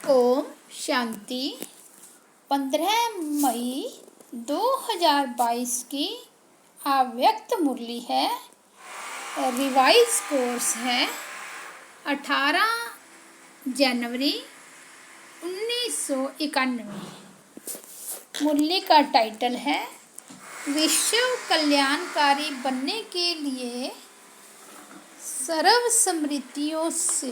ओम शांति। 15 मई 2022 की अव्यक्त मुरली है। रिवाइज कोर्स है 18 जनवरी 1991। मुरली का टाइटल है विश्व कल्याणकारी बनने के लिए सर्व समृद्धियों से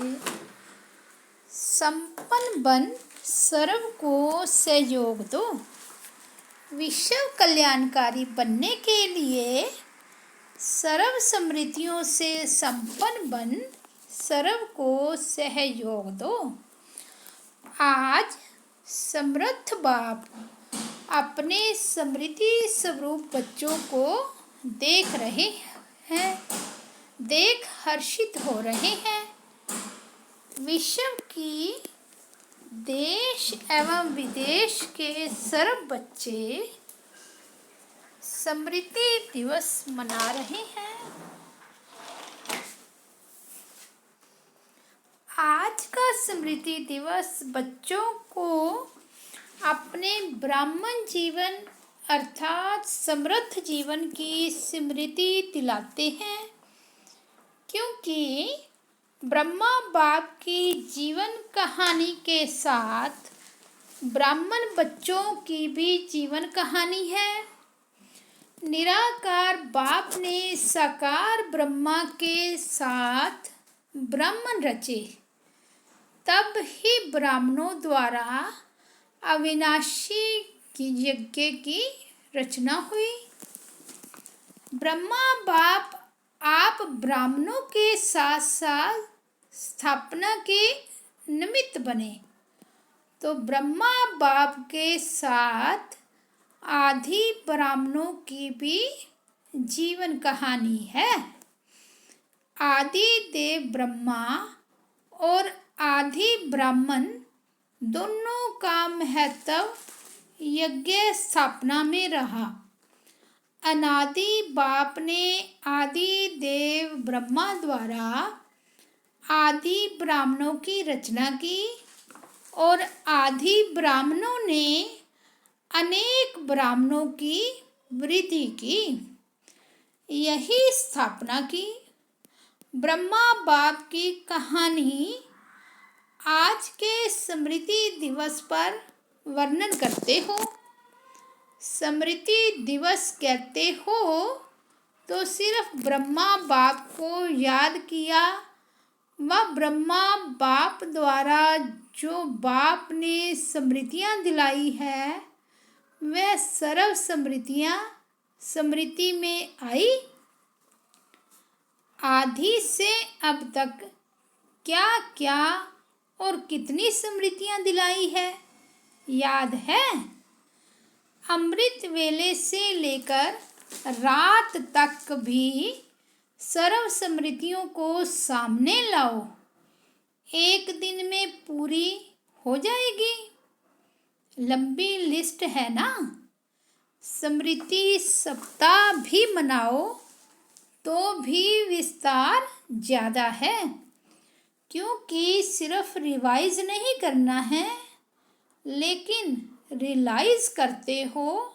संपन्न बन सर्व को सहयोग दो। विश्व कल्याणकारी बनने के लिए सर्व समृद्धियों से संपन्न बन सर्व को सहयोग दो। आज समृद्ध बाप अपने समृद्धि स्वरूप बच्चों को देख रहे हैं, देख हर्षित हो रहे हैं। विश्व की देश एवं विदेश के सर्व बच्चे समृद्धि दिवस मना रहे हैं। आज का समृद्धि दिवस बच्चों को अपने ब्राह्मण जीवन अर्थात समृद्ध जीवन की स्मृति दिलाते हैं, क्योंकि ब्रह्मा बाप की जीवन कहानी के साथ ब्राह्मण बच्चों की भी जीवन कहानी है। निराकार बाप ने साकार ब्रह्मा के साथ ब्रह्म रचे, तब ही ब्राह्मणों द्वारा अविनाशी यज्ञ की रचना हुई। ब्रह्मा बाप आप ब्राह्मणों के साथ साथ स्थापना के निमित्त बने, तो ब्रह्मा बाप के साथ आदि ब्राह्मणों की भी जीवन कहानी है। आदि देव ब्रह्मा और आदि ब्राह्मण दोनों का महत्व यज्ञ स्थापना में रहा। अनादि बाप ने आदि देव ब्रह्मा द्वारा आदि ब्राह्मणों की रचना की और आदि ब्राह्मणों ने अनेक ब्राह्मणों की वृद्धि की, यही स्थापना की। ब्रह्मा बाप की कहानी आज के स्मृति दिवस पर वर्णन करते हो। स्मृति दिवस कहते हो तो सिर्फ ब्रह्मा बाप को याद किया व ब्रह्मा बाप द्वारा जो बाप ने स्मृतियाँ दिलाई है वह सर्व स्मृतियाँ स्मृति में आई। आदि से अब तक क्या क्या और कितनी स्मृतियाँ दिलाई है याद है? अमृत वेले से लेकर रात तक भी सर्व स्मृतियों को सामने लाओ, एक दिन में पूरी हो जाएगी। लंबी लिस्ट है ना। स्मृति सप्ताह भी मनाओ तो भी विस्तार ज़्यादा है, क्योंकि सिर्फ रिवाइज नहीं करना है लेकिन रियलाइज करते हो,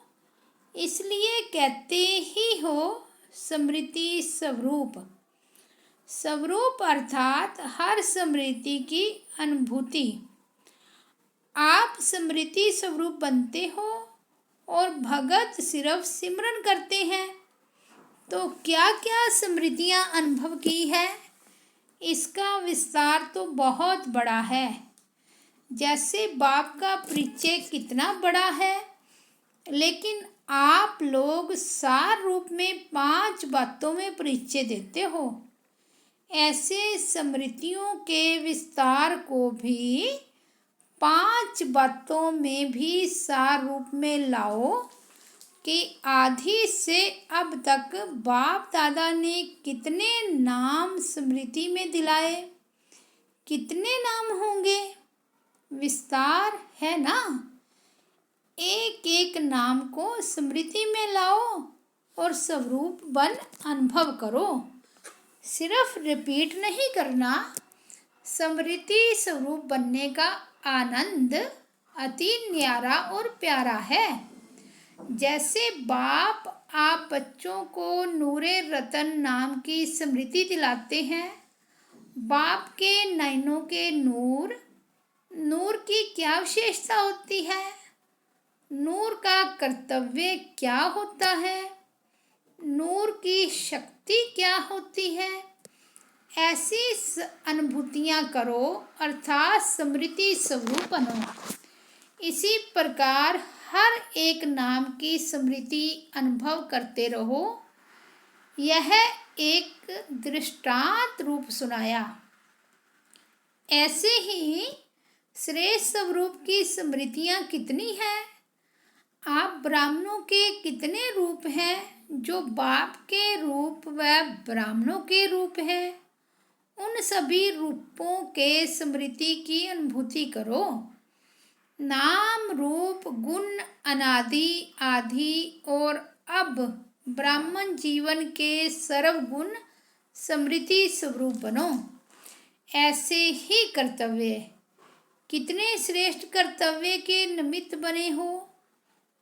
इसलिए कहते ही हो स्मृति स्वरूप। स्वरूप अर्थात हर स्मृति की अनुभूति। आप स्मृति स्वरूप बनते हो और भगत सिर्फ सिमरन करते हैं, तो क्या क्या स्मृतियाँ अनुभव की है इसका विस्तार तो बहुत बड़ा है। जैसे बाप का परिचय कितना बड़ा है, लेकिन आप लोग सार रूप में 5 बातों में परिचय देते हो। ऐसे स्मृतियों के विस्तार को भी 5 बातों में भी सार रूप में लाओ कि आदि से अब तक बाप दादा ने कितने नाम स्मृति में दिलाए, कितने नाम होंगे, विस्तार है ना। एक एक नाम को स्मृति में लाओ और स्वरूप बन अनुभव करो। सिर्फ रिपीट नहीं करना, स्मृति स्वरूप बनने का आनंद अति न्यारा और प्यारा है। जैसे बाप आप बच्चों को नूरे रतन नाम की स्मृति दिलाते हैं। बाप के नयनों के नूर की क्या विशेषता होती है? नूर का कर्तव्य क्या होता है? नूर की शक्ति क्या होती है? ऐसी अनुभूतियाँ करो अर्थात स्मृति स्वरूप बनो। इसी प्रकार हर एक नाम की स्मृति अनुभव करते रहो। यह एक दृष्टांत रूप सुनाया। ऐसे ही श्रेष्ठ स्वरूप की स्मृतियाँ कितनी हैं? आप ब्राह्मणों के कितने रूप हैं जो बाप के रूप व ब्राह्मणों के रूप हैं? उन सभी रूपों के स्मृति की अनुभूति करो। नाम रूप गुण अनादि आदि और अब ब्राह्मण जीवन के सर्वगुण स्मृति स्वरूप बनो। ऐसे ही कर्तव्य कितने श्रेष्ठ कर्तव्य के निमित्त बने हो।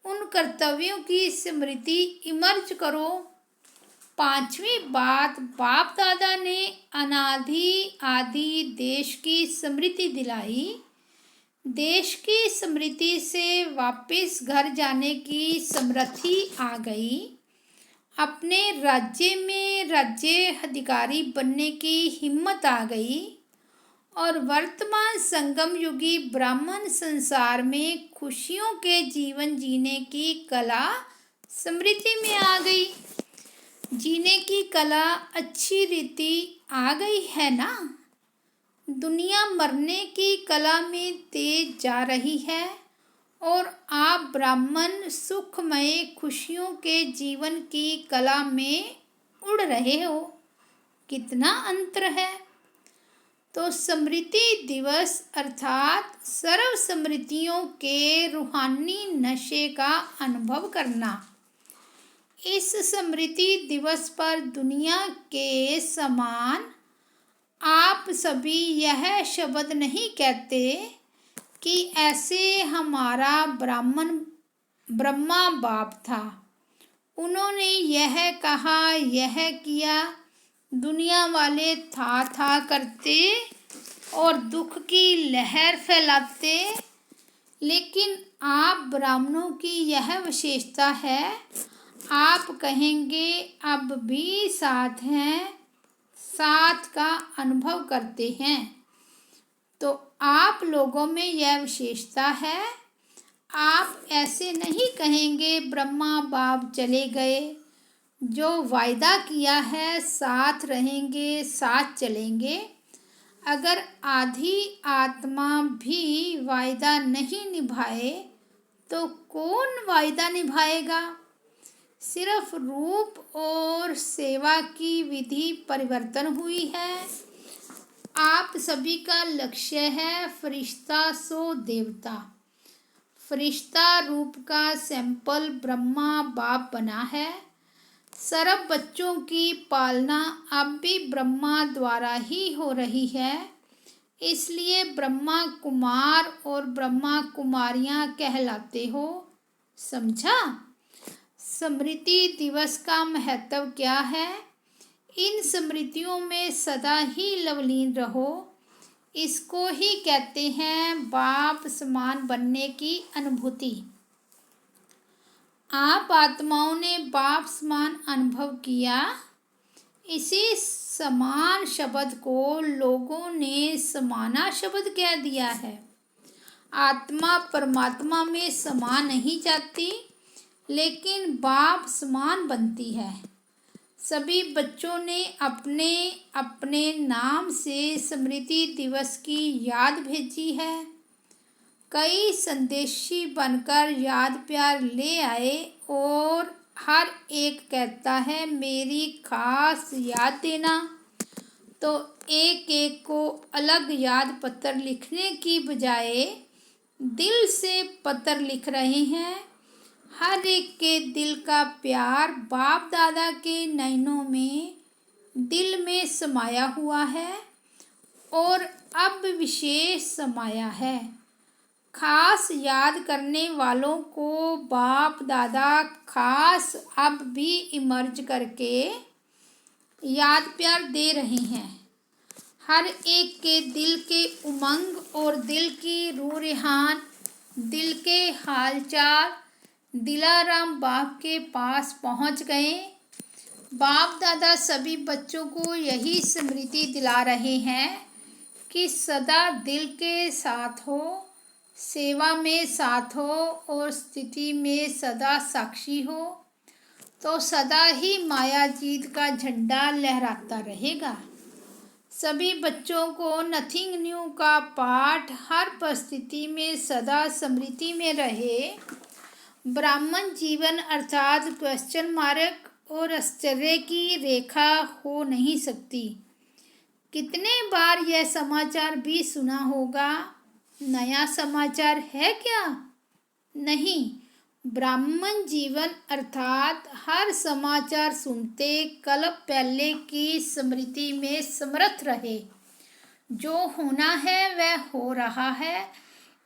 उन कर्तव्यों की स्मृति इमर्ज करो। पांचवी बात, बाप दादा ने अनादि आदि देश की स्मृति दिलाई। देश की स्मृति से वापस घर जाने की समृद्धि आ गई। अपने राज्य में राज्य अधिकारी बनने की हिम्मत आ गई और वर्तमान संगम युगी ब्राह्मण संसार में खुशियों के जीवन जीने की कला स्मृति में आ गई। जीने की कला अच्छी रीति आ गई है ना। दुनिया मरने की कला में तेज जा रही है और आप ब्राह्मण सुखमय खुशियों के जीवन की कला में उड़ रहे हो। कितना अंतर है। तो स्मृति दिवस अर्थात सर्व स्मृतियों के रूहानी नशे का अनुभव करना। इस स्मृति दिवस पर दुनिया के समान आप सभी यह शब्द नहीं कहते कि ऐसे हमारा ब्रह्मा बाप था, उन्होंने यह कहा यह किया। दुनिया वाले था करते और दुख की लहर फैलाते, लेकिन आप ब्राह्मणों की यह विशेषता है। आप कहेंगे अब भी साथ हैं, साथ का अनुभव करते हैं। तो आप लोगों में यह विशेषता है। आप ऐसे नहीं कहेंगे ब्रह्मा बाप चले गए। जो वायदा किया है साथ रहेंगे साथ चलेंगे। अगर आधी आत्मा भी वायदा नहीं निभाए तो कौन वायदा निभाएगा? सिर्फ रूप और सेवा की विधि परिवर्तन हुई है। आप सभी का लक्ष्य है फरिश्ता सो देवता। फरिश्ता रूप का सैंपल ब्रह्मा बाप बना है। सर्व बच्चों की पालना अब भी ब्रह्मा द्वारा ही हो रही है। इसलिए ब्रह्मा कुमार और ब्रह्मा कुमारियाँ कहलाते हो। समझा? स्मृति दिवस का महत्व क्या है? इन स्मृतियों में सदा ही लवलीन रहो। इसको ही कहते हैं बाप समान बनने की अनुभूति। आप आत्माओं ने बाप समान अनुभव किया। इसी समान शब्द को लोगों ने समाना शब्द कह दिया है। आत्मा परमात्मा में समा नहीं जाती, लेकिन बाप समान बनती है। सभी बच्चों ने अपने अपने नाम से स्मृति दिवस की याद भेजी है। कई संदेशी बनकर याद प्यार ले आए और हर एक कहता है मेरी खास याद देना। तो एक एक को अलग याद पत्र लिखने की बजाय दिल से पत्र लिख रहे हैं। हर एक के दिल का प्यार बाप दादा के नयनों में दिल में समाया हुआ है और अब विशेष समाया है। खास याद करने वालों को बाप दादा खास अब भी इमर्ज करके याद प्यार दे रहे हैं। हर एक के दिल के उमंग और दिल की रूह रेहान, दिल के हालचाल दिलाराम बाप के पास पहुंच गए। बाप दादा सभी बच्चों को यही स्मृति दिला रहे हैं कि सदा दिल के साथ हो, सेवा में साथ हो और स्थिति में सदा साक्षी हो, तो सदा ही माया जीत का झंडा लहराता रहेगा। सभी बच्चों को नथिंग न्यू का पाठ हर परिस्थिति में सदा स्मृति में रहे। ब्राह्मण जीवन अर्थात क्वेश्चन मार्क और आश्चर्य की रेखा हो नहीं सकती। कितने बार यह समाचार भी सुना होगा, नया समाचार है क्या? नहीं, ब्राह्मण जीवन अर्थात हर समाचार सुनते कल्प पहले की स्मृति में समर्थ रहे। जो होना है वह हो रहा है,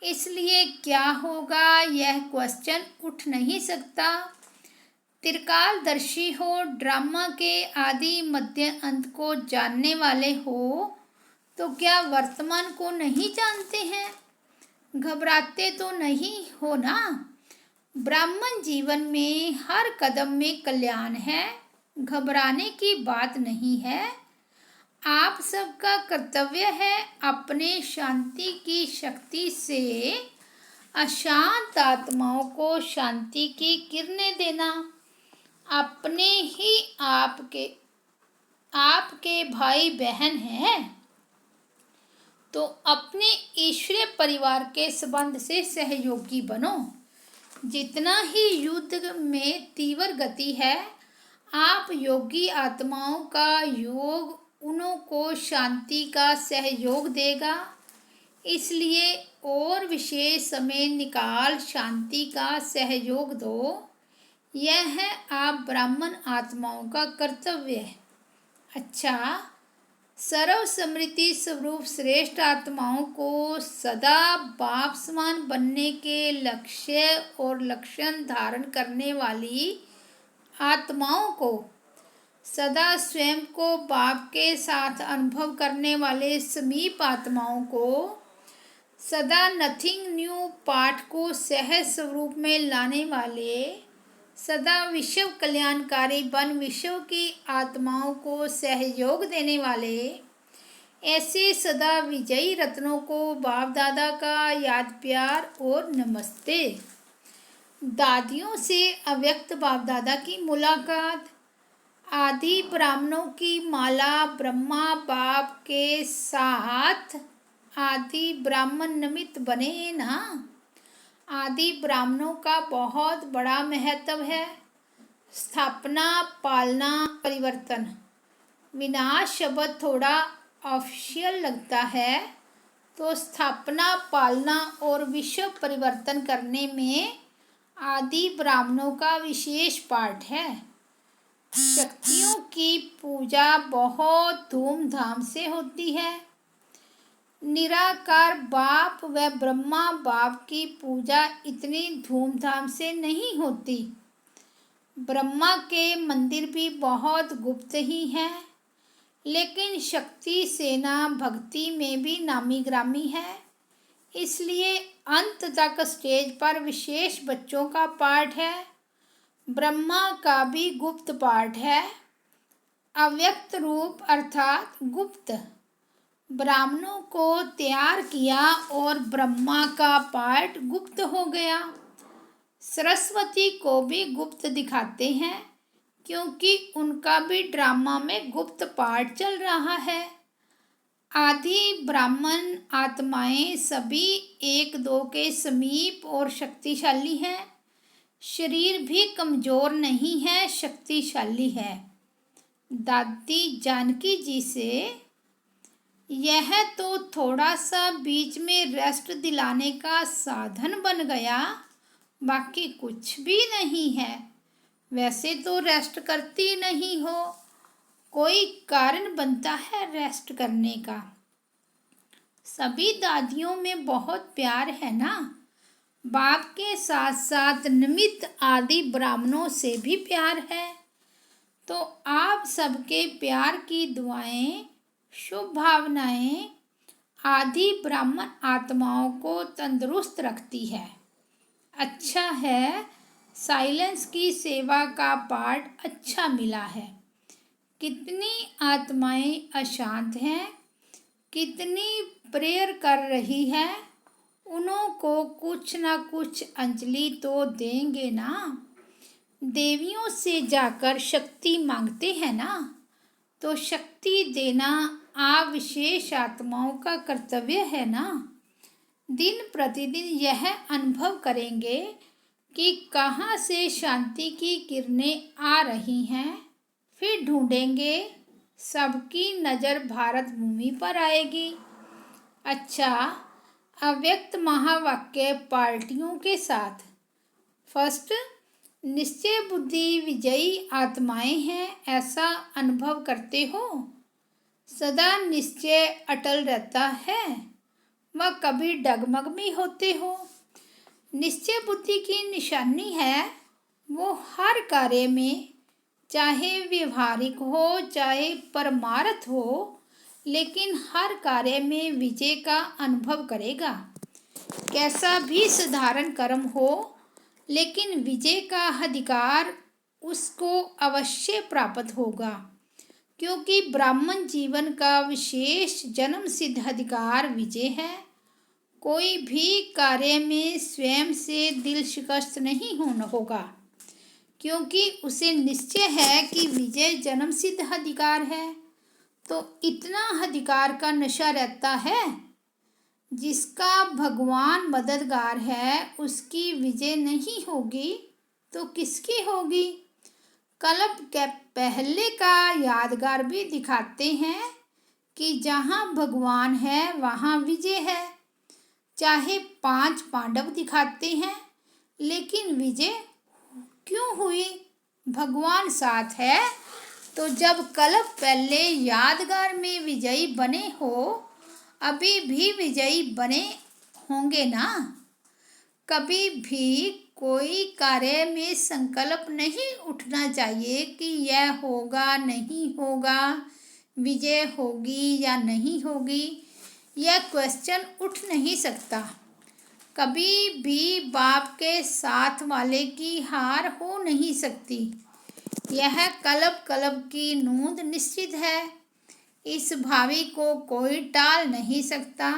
इसलिए क्या होगा यह क्वेश्चन उठ नहीं सकता। त्रिकालदर्शी हो, ड्रामा के आदि मध्य अंत को जानने वाले हो, तो क्या वर्तमान को नहीं जानते हैं? घबराते तो नहीं हो ना? ब्राह्मण जीवन में हर कदम में कल्याण है, घबराने की बात नहीं है। आप सबका कर्तव्य है अपने शांति की शक्ति से अशांत आत्माओं को शांति की किरणें देना। अपने ही आपके भाई बहन हैं, तो अपने ईश्वरीय परिवार के संबंध से सहयोगी बनो। जितना ही युद्ध में तीव्र गति है, आप योगी आत्माओं का योग उन्हों को शांति का सहयोग देगा। इसलिए और विशेष समय निकाल शांति का सहयोग दो। यह है आप ब्राह्मण आत्माओं का कर्तव्य। अच्छा, सर्व समृद्धि स्वरूप श्रेष्ठ आत्माओं को सदा बाप समान बनने के लक्ष्य और लक्षण धारण करने वाली आत्माओं को, सदा स्वयं को बाप के साथ अनुभव करने वाले समीप आत्माओं को, सदा नथिंग न्यू पाठ को सहज स्वरूप में लाने वाले, सदा विश्व कल्याणकारी बन विश्व की आत्माओं को सहयोग देने वाले, ऐसे सदा विजयी रत्नों को बाप दादा का याद प्यार और नमस्ते। दादियों से अव्यक्त बाप दादा की मुलाकात। आदि ब्राह्मणों की माला ब्रह्मा बाप के साथ आदि ब्राह्मण निमित्त बने ना। आदि ब्राह्मणों का बहुत बड़ा महत्व है। स्थापना, पालना, परिवर्तन। विनाश शब्द थोड़ा ऑफिशियल लगता है, तो स्थापना, पालना और विश्व परिवर्तन करने में आदि ब्राह्मणों का विशेष पाठ है। शक्तियों की पूजा बहुत धूमधाम से होती है। निराकार बाप व ब्रह्मा बाप की पूजा इतनी धूमधाम से नहीं होती। ब्रह्मा के मंदिर भी बहुत गुप्त ही हैं, लेकिन शक्ति सेना भक्ति में भी नामी ग्रामी है। इसलिए अंत तक स्टेज पर विशेष बच्चों का पाठ है। ब्रह्मा का भी गुप्त पाठ है। अव्यक्त रूप अर्थात गुप्त ब्राह्मणों को तैयार किया और ब्रह्मा का पाठ गुप्त हो गया। सरस्वती को भी गुप्त दिखाते हैं, क्योंकि उनका भी ड्रामा में गुप्त पाठ चल रहा है। आदि ब्राह्मण आत्माएं सभी एक दो के समीप और शक्तिशाली हैं। शरीर भी कमजोर नहीं है, शक्तिशाली है। दादी जानकी जी से यह तो थोड़ा सा बीच में रेस्ट दिलाने का साधन बन गया, बाकी कुछ भी नहीं है। वैसे तो रेस्ट करती नहीं हो, कोई कारण बनता है रेस्ट करने का। सभी दादियों में बहुत प्यार है ना। बाप के साथ साथ निमित्त आदि ब्राह्मणों से भी प्यार है। तो आप सबके प्यार की दुआएं, शुभ भावनाएं आदि ब्राह्मण आत्माओं को तंदुरुस्त रखती है। अच्छा है, साइलेंस की सेवा का पाठ अच्छा मिला है। कितनी आत्माएं अशांत हैं, कितनी प्रेयर कर रही है, उन्हों को कुछ ना कुछ अंजलि तो देंगे ना। देवियों से जाकर शक्ति मांगते हैं ना, तो शक्ति देना आप विशेष आत्माओं का कर्तव्य है ना। दिन प्रतिदिन यह अनुभव करेंगे कि कहाँ से शांति की किरणें आ रही हैं, फिर ढूंढेंगे, सबकी नज़र भारत भूमि पर आएगी। अच्छा, अव्यक्त महावाक्य पार्टियों के साथ। फर्स्ट, निश्चय बुद्धि विजयी आत्माएं हैं, ऐसा अनुभव करते हो। सदा निश्चय अटल रहता है, वह कभी डगमग भी होते हो। निश्चय बुद्धि की निशानी है, वो हर कार्य में, चाहे व्यवहारिक हो चाहे परमार्थ हो, लेकिन हर कार्य में विजय का अनुभव करेगा। कैसा भी साधारण कर्म हो, लेकिन विजय का अधिकार उसको अवश्य प्राप्त होगा, क्योंकि ब्राह्मण जीवन का विशेष जन्म सिद्ध अधिकार विजय है। कोई भी कार्य में स्वयं से दिल शिकस्त नहीं होगा, क्योंकि उसे निश्चय है कि विजय जन्म सिद्ध अधिकार है। तो इतना अधिकार का नशा रहता है। जिसका भगवान मददगार है, उसकी विजय नहीं होगी तो किसकी होगी। कल्प के पहले का यादगार भी दिखाते हैं कि जहाँ भगवान है वहाँ विजय है। चाहे 5 पांडव दिखाते हैं, लेकिन विजय क्यों हुई? भगवान साथ है। तो जब कल्प पहले यादगार में विजयी बने हो, अभी भी विजयी बने होंगे ना। कभी भी कोई कार्य में संकल्प नहीं उठना चाहिए कि यह होगा नहीं होगा, विजय होगी या नहीं होगी, यह क्वेश्चन उठ नहीं सकता। कभी भी बाप के साथ वाले की हार हो नहीं सकती। यह कल्प कल्प की नूंद निश्चित है। इस भावी को कोई टाल नहीं सकता।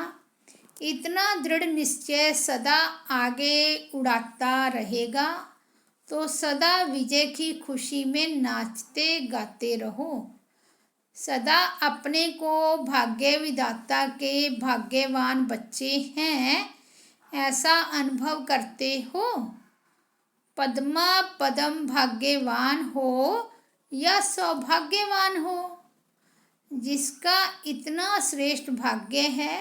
इतना दृढ़ निश्चय सदा आगे उड़ाता रहेगा, तो सदा विजय की खुशी में नाचते गाते रहो। सदा अपने को भाग्य विधाता के भाग्यवान बच्चे हैं, ऐसा अनुभव करते हो। पद्मा पदम भाग्यवान हो या सौभाग्यवान हो, जिसका इतना श्रेष्ठ भाग्य है,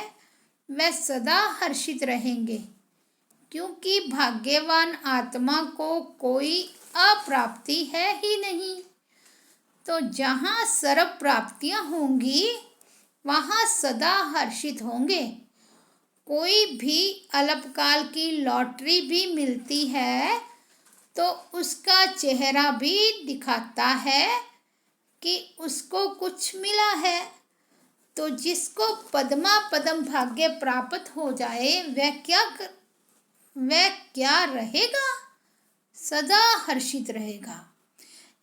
वह सदा हर्षित रहेंगे, क्योंकि भाग्यवान आत्मा को कोई अप्राप्ति है ही नहीं। तो जहाँ सर्व प्राप्तियाँ होंगी, वहाँ सदा हर्षित होंगे। कोई भी अल्पकाल की लॉटरी भी मिलती है, तो उसका चेहरा भी दिखाता है कि उसको कुछ मिला है। तो जिसको पद्मा पदम भाग्य प्राप्त हो जाए, वह क्या रहेगा? सदा हर्षित रहेगा।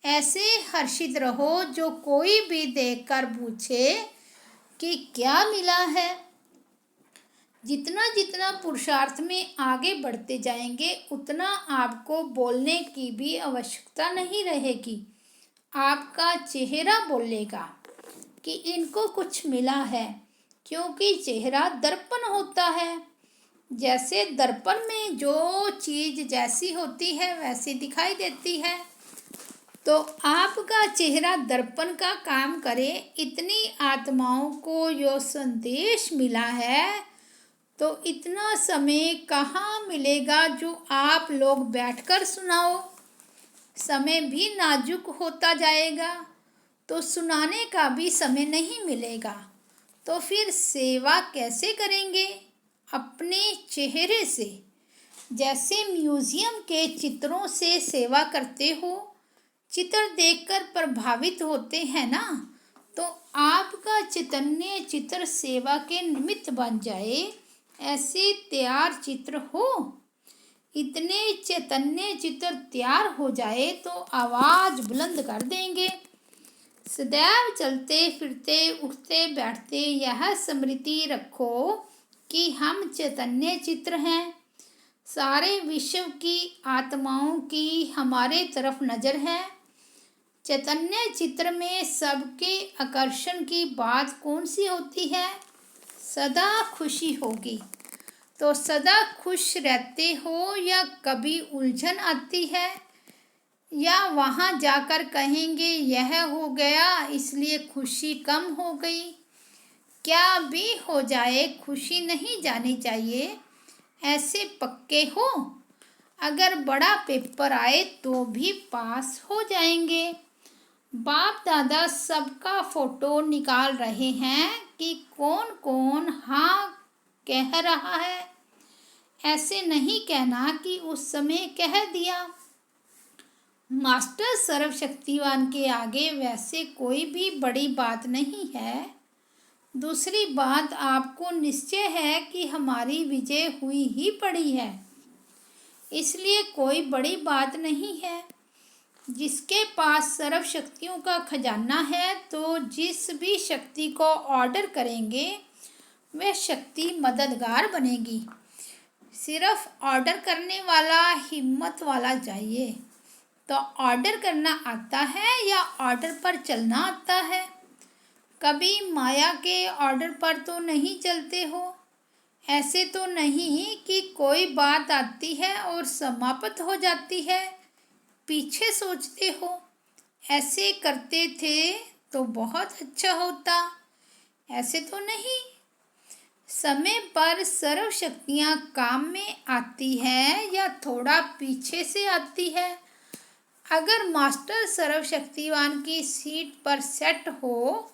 ऐसे हर्षित रहो जो कोई भी देखकर पूछे कि क्या मिला है। जितना जितना पुरुषार्थ में आगे बढ़ते जाएंगे, उतना आपको बोलने की भी आवश्यकता नहीं रहेगी। आपका चेहरा बोलेगा कि इनको कुछ मिला है, क्योंकि चेहरा दर्पण होता है। जैसे दर्पण में जो चीज़ जैसी होती है वैसी दिखाई देती है। तो आपका चेहरा दर्पण का काम करे। इतनी आत्माओं को यो संदेश मिला है, तो इतना समय कहाँ मिलेगा जो आप लोग बैठकर सुनाओ। समय भी नाजुक होता जाएगा, तो सुनाने का भी समय नहीं मिलेगा। तो फिर सेवा कैसे करेंगे? अपने चेहरे से। जैसे म्यूजियम के चित्रों से सेवा करते हो, चित्र देखकर प्रभावित होते हैं ना, तो आपका चैतन्य चित्र सेवा के निमित्त बन जाए, ऐसे तैयार चित्र हो। इतने चैतन्य चित्र तैयार हो जाए तो आवाज़ बुलंद कर देंगे। सदैव चलते फिरते उठते बैठते यह स्मृति रखो कि हम चैतन्य चित्र हैं। सारे विश्व की आत्माओं की हमारे तरफ नज़र है। चैतन्य चित्र में सबके आकर्षण की बात कौन सी होती है? सदा खुशी होगी। तो सदा खुश रहते हो या कभी उलझन आती है, या वहाँ जाकर कहेंगे यह हो गया इसलिए खुशी कम हो गई? क्या भी हो जाए खुशी नहीं जानी चाहिए। ऐसे पक्के हो, अगर बड़ा पेपर आए तो भी पास हो जाएंगे। बाप दादा सबका फोटो निकाल रहे हैं कि कौन कौन हाँ कह रहा है। ऐसे नहीं कहना कि उस समय कह दिया। मास्टर सर्वशक्तिवान के आगे वैसे कोई भी बड़ी बात नहीं है। दूसरी बात, आपको निश्चय है कि हमारी विजय हुई ही पड़ी है, इसलिए कोई बड़ी बात नहीं है। जिसके पास सर्व शक्तियों का खजाना है, तो जिस भी शक्ति को ऑर्डर करेंगे वह शक्ति मददगार बनेगी। सिर्फ ऑर्डर करने वाला हिम्मत वाला चाहिए। तो ऑर्डर करना आता है या ऑर्डर पर चलना आता है? कभी माया के ऑर्डर पर तो नहीं चलते हो। ऐसे तो नहीं कि कोई बात आती है और समाप्त हो जाती है, पीछे सोचते हो। ऐसे करते थे तो बहुत अच्छा होता। ऐसे तो नहीं। समय पर सर्व शक्तियाँ काम में आती है या थोड़ा पीछे से आती है। अगर मास्टर सर्वशक्तिवान की सीट पर सेट हो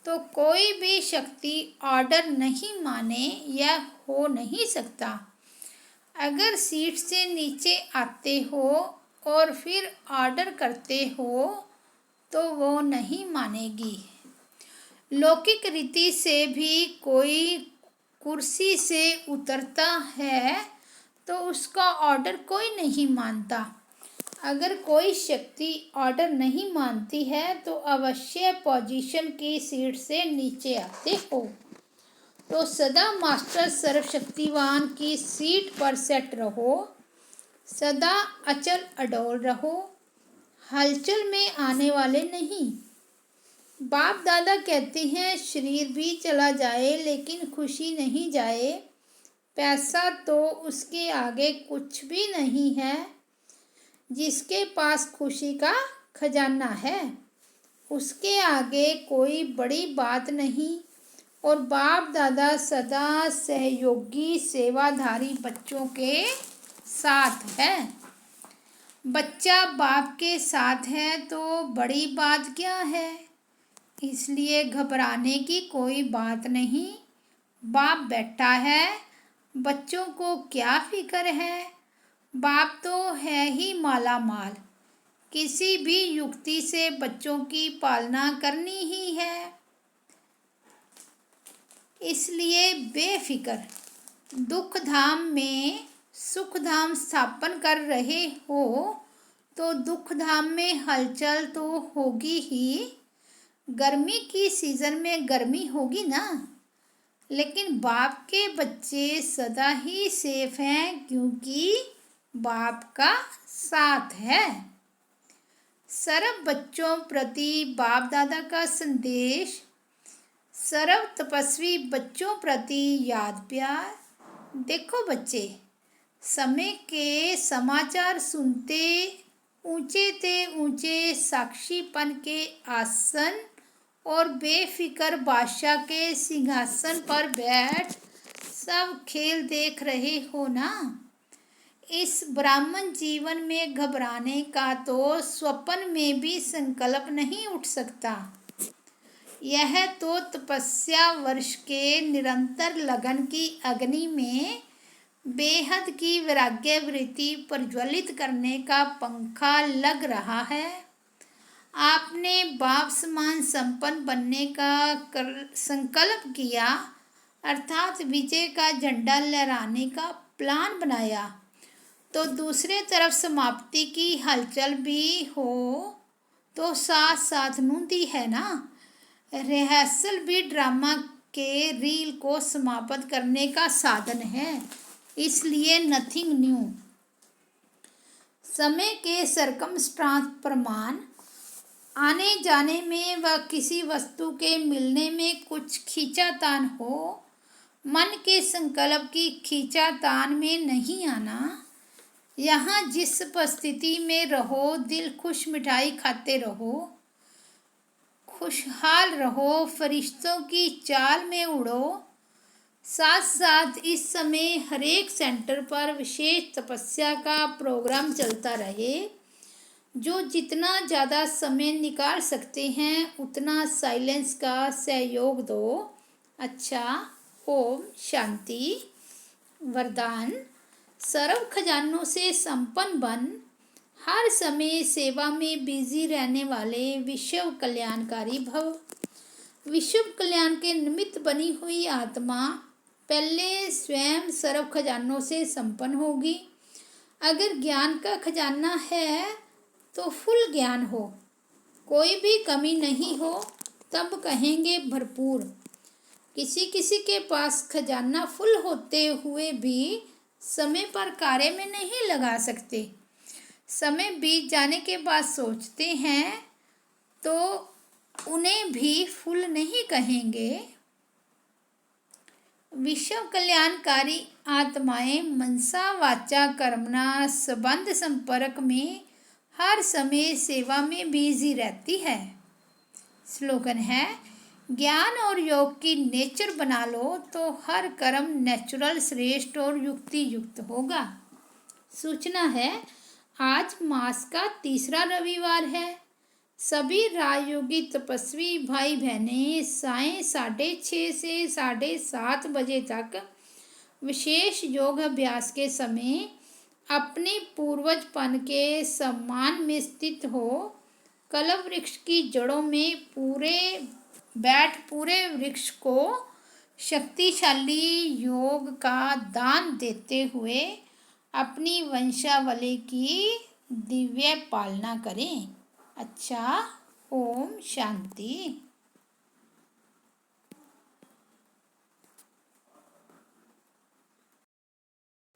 तो कोई भी शक्ति ऑर्डर नहीं माने, यह हो नहीं सकता। अगर सीट से नीचे आते हो और फिर ऑर्डर करते हो तो वो नहीं मानेगी। लौकिक रीति से भी कोई कुर्सी से उतरता है तो उसका ऑर्डर कोई नहीं मानता। अगर कोई शक्ति ऑर्डर नहीं मानती है तो अवश्य पोजीशन की सीट से नीचे आते हो। तो सदा मास्टर सर्वशक्तिवान की सीट पर सेट रहो, सदा अचल अडोल रहो, हलचल में आने वाले नहीं। बाप दादा कहते हैं शरीर भी चला जाए लेकिन खुशी नहीं जाए। पैसा तो उसके आगे कुछ भी नहीं है। जिसके पास खुशी का खजाना है उसके आगे कोई बड़ी बात नहीं। और बाप दादा सदा सहयोगी सेवाधारी बच्चों के साथ है। बच्चा बाप के साथ है तो बड़ी बात क्या है, इसलिए घबराने की कोई बात नहीं। बाप बैठा है, बच्चों को क्या फिक्र है। बाप तो है ही माला माल, किसी भी युक्ति से बच्चों की पालना करनी ही है। इसलिए बेफिक्र दुख धाम में सुख धाम स्थापन कर रहे हो तो दुख धाम में हलचल तो होगी ही। गर्मी की सीज़न में गर्मी होगी ना, लेकिन बाप के बच्चे सदा ही सेफ हैं क्योंकि बाप का साथ है। सर्व बच्चों प्रति बाप दादा का संदेश। सर्व तपस्वी बच्चों प्रति याद प्यार। देखो बच्चे, समय के समाचार सुनते ऊंचे ते ऊंचे साक्षीपन के आसन और बेफिक्र बादशाह के सिंहासन पर बैठ सब खेल देख रहे हो ना। इस ब्राह्मण जीवन में घबराने का तो स्वप्न में भी संकल्प नहीं उठ सकता। यह तो तपस्या वर्ष के निरंतर लगन की अग्नि में बेहद की वैराग्य वृत्ति प्रज्वलित करने का पंखा लग रहा है। आपने बाप समान संपन्न बनने का संकल्प किया, अर्थात विजय का झंडा लहराने का प्लान बनाया, तो दूसरे तरफ समाप्ति की हलचल भी हो तो साथ साथ नूंदी है ना। रिहर्सल भी ड्रामा के रील को समाप्त करने का साधन है, इसलिए नथिंग न्यू। समय के सरकमस्टांस प्रमाण आने जाने में व किसी वस्तु के मिलने में कुछ खींचातान हो, मन के संकल्प की खींचातान में नहीं आना। यहाँ जिस परिस्थिति में रहो, दिल खुश मिठाई खाते रहो, खुशहाल रहो, फरिश्तों की चाल में उड़ो। साथ साथ इस समय हरेक सेंटर पर विशेष तपस्या का प्रोग्राम चलता रहे। जो जितना ज़्यादा समय निकाल सकते हैं उतना साइलेंस का सहयोग दो। अच्छा, ओम शांति। वरदान: सर्व खजानों से संपन्न बन, हर समय सेवा में बिजी रहने वाले विश्व कल्याणकारी भव। विश्व कल्याण के निमित्त बनी हुई आत्मा पहले स्वयं सर्व खजानों से संपन्न होगी। अगर ज्ञान का खजाना है तो फुल ज्ञान हो, कोई भी कमी नहीं हो, तब कहेंगे भरपूर। किसी किसी के पास खजाना फुल होते हुए भी समय पर कार्य में नहीं लगा सकते। समय बीत जाने के बाद सोचते हैं तो उन्हें भी फुल नहीं कहेंगे। विश्व कल्याणकारी आत्माएं मनसा वाचा कर्मणा संबंध संपर्क में हर समय सेवा में बिजी रहती है। स्लोगन है: ज्ञान और योग की नेचर बना लो तो हर कर्म नेचुरल, श्रेष्ठ और युक्ति युक्त होगा। सूचना है, आज मास का तीसरा रविवार है। सभी राजयोगी तपस्वी भाई बहनें सायं 6:30 से 7:30 बजे तक विशेष योग अभ्यास के समय अपने पूर्वजपन के सम्मान में स्थित हो कल्प वृक्ष की जड़ों में पूरे वृक्ष को शक्तिशाली योग का दान देते हुए अपनी वंशावली की दिव्य पालना करें। अच्छा, ओम शांति।